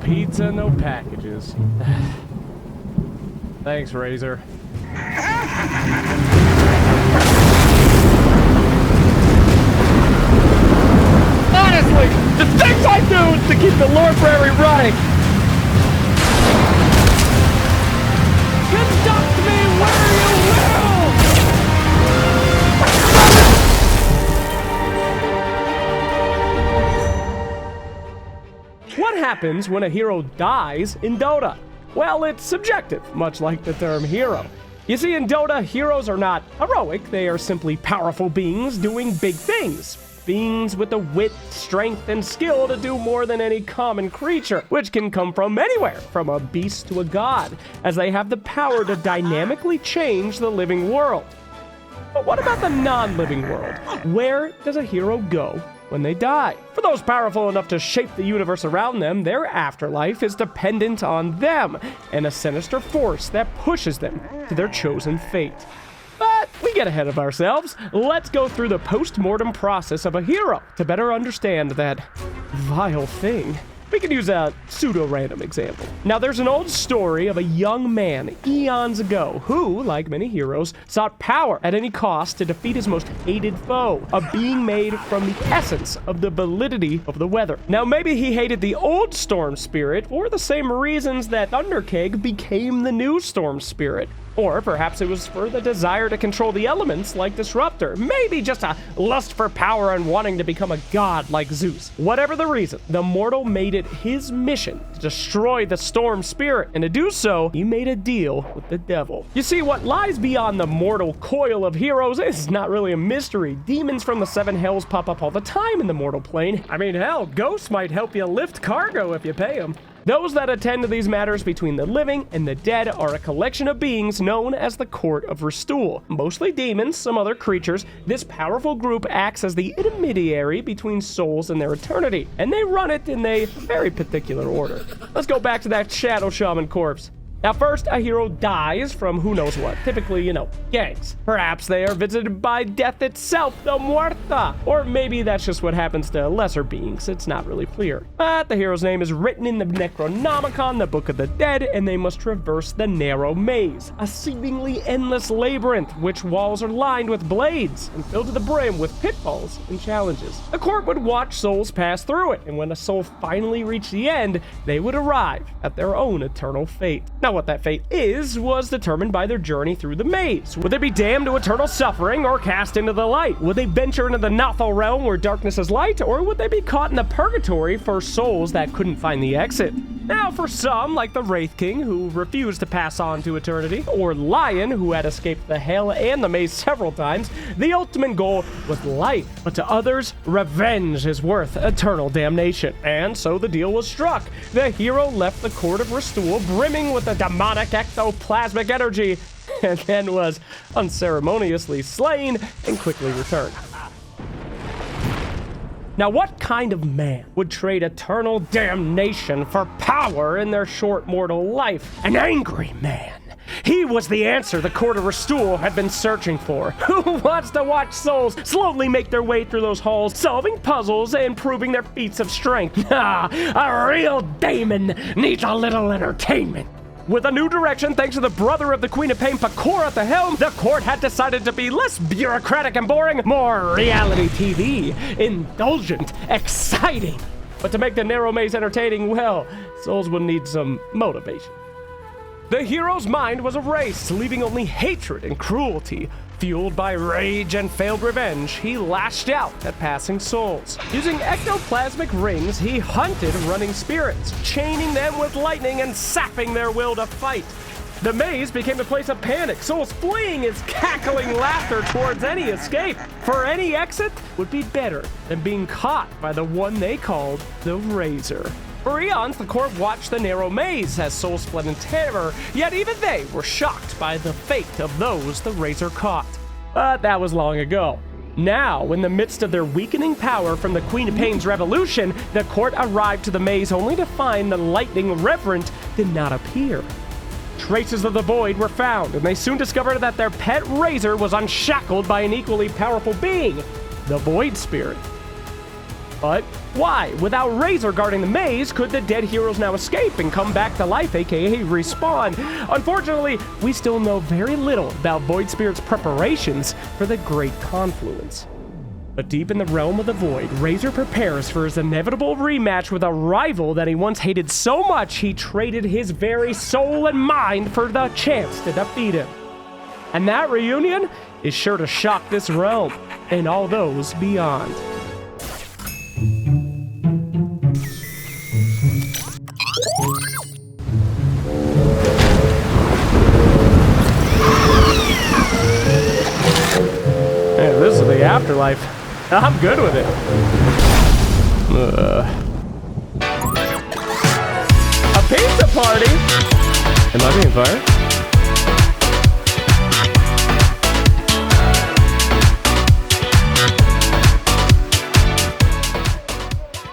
pizza, no packages. Thanks, Razor. Honestly, the things I do to keep the lore prairie running. Conduct me where you will! What happens when a hero dies in Dota? Well, it's subjective, much like the term hero. You see, in Dota, heroes are not heroic, they are simply powerful beings doing big things. Beings with the wit, strength, and skill to do more than any common creature, which can come from anywhere, from a beast to a god, as they have the power to dynamically change the living world. But what about the non-living world? Where does a hero go when they die? For those powerful enough to shape the universe around them, their afterlife is dependent on them and a sinister force that pushes them to their chosen fate. But we get ahead of ourselves. Let's go through the post-mortem process of a hero to better understand that vile thing. We can use a pseudo-random example. Now, there's an old story of a young man eons ago who, like many heroes, sought power at any cost to defeat his most hated foe, a being made from the essence of the validity of the weather. Now, maybe he hated the old Storm Spirit for the same reasons that Thundercake became the new Storm Spirit. Or perhaps it was for the desire to control the elements like Disruptor. Maybe just a lust for power and wanting to become a god like Zeus. Whatever the reason, the mortal made it his mission to destroy the Storm Spirit, and to do so, he made a deal with the devil. You see, what lies beyond the mortal coil of heroes is not really a mystery. Demons from the seven hells pop up all the time in the mortal plane. I mean, hell, ghosts might help you lift cargo if you pay them. Those that attend to these matters between the living and the dead are a collection of beings known as the Court of Ristul. Mostly demons, some other creatures, this powerful group acts as the intermediary between souls and their eternity, and they run it in a very particular order. Let's go back to that Shadow Shaman corpse. Now, first, a hero dies from who knows what, typically, gangs. Perhaps they are visited by death itself, the Muerta. Or maybe that's just what happens to lesser beings, it's not really clear. But the hero's name is written in the Necronomicon, the Book of the Dead, and they must traverse the narrow maze, a seemingly endless labyrinth, which walls are lined with blades and filled to the brim with pitfalls and challenges. The court would watch souls pass through it, and when a soul finally reached the end, they would arrive at their own eternal fate. Now, what that fate was determined by their journey through the maze. Would they be damned to eternal suffering or cast into the light? Would they venture into the Nothal realm where darkness is light, or would they be caught in the purgatory for souls that couldn't find the exit? Now, for some, like the Wraith King, who refused to pass on to eternity, or Lion, who had escaped the hell and the maze several times, the ultimate goal was life. But to others, revenge is worth eternal damnation. And so the deal was struck. The hero left the Court of Ristul brimming with a demonic ectoplasmic energy, and then was unceremoniously slain and quickly returned. Now, what kind of man would trade eternal damnation for power in their short mortal life? An angry man. He was the answer the Court of Ristul had been searching for. Who wants to watch souls slowly make their way through those halls, solving puzzles and proving their feats of strength? A real daemon needs a little entertainment. With a new direction, thanks to the brother of the Queen of Pain, Pakor, at the helm, the court had decided to be less bureaucratic and boring, more reality TV, indulgent, exciting. But to make the narrow maze entertaining, well, souls would need some motivation. The hero's mind was erased, leaving only hatred and cruelty. Fueled by rage and failed revenge, he lashed out at passing souls. Using ectoplasmic rings, he hunted running spirits, chaining them with lightning and sapping their will to fight. The maze became a place of panic, souls fleeing his cackling laughter towards any escape. For any exit would be better than being caught by the one they called the Razor. For eons, the court watched the narrow maze as souls fled in terror, yet even they were shocked by the fate of those the Razor caught. But that was long ago. Now, in the midst of their weakening power from the Queen of Pain's revolution, the court arrived to the maze only to find the lightning reverend did not appear. Traces of the void were found, and they soon discovered that their pet Razor was unshackled by an equally powerful being, the Void Spirit. But why? Without Razor guarding the maze, could the dead heroes now escape and come back to life, aka respawn? Unfortunately, we still know very little about Void Spirit's preparations for the Great Confluence. But deep in the realm of the Void, Razor prepares for his inevitable rematch with a rival that he once hated so much he traded his very soul and mind for the chance to defeat him. And that reunion is sure to shock this realm and all those beyond. Hey, this is the afterlife. I'm good with it. A pizza party? Am I being fired?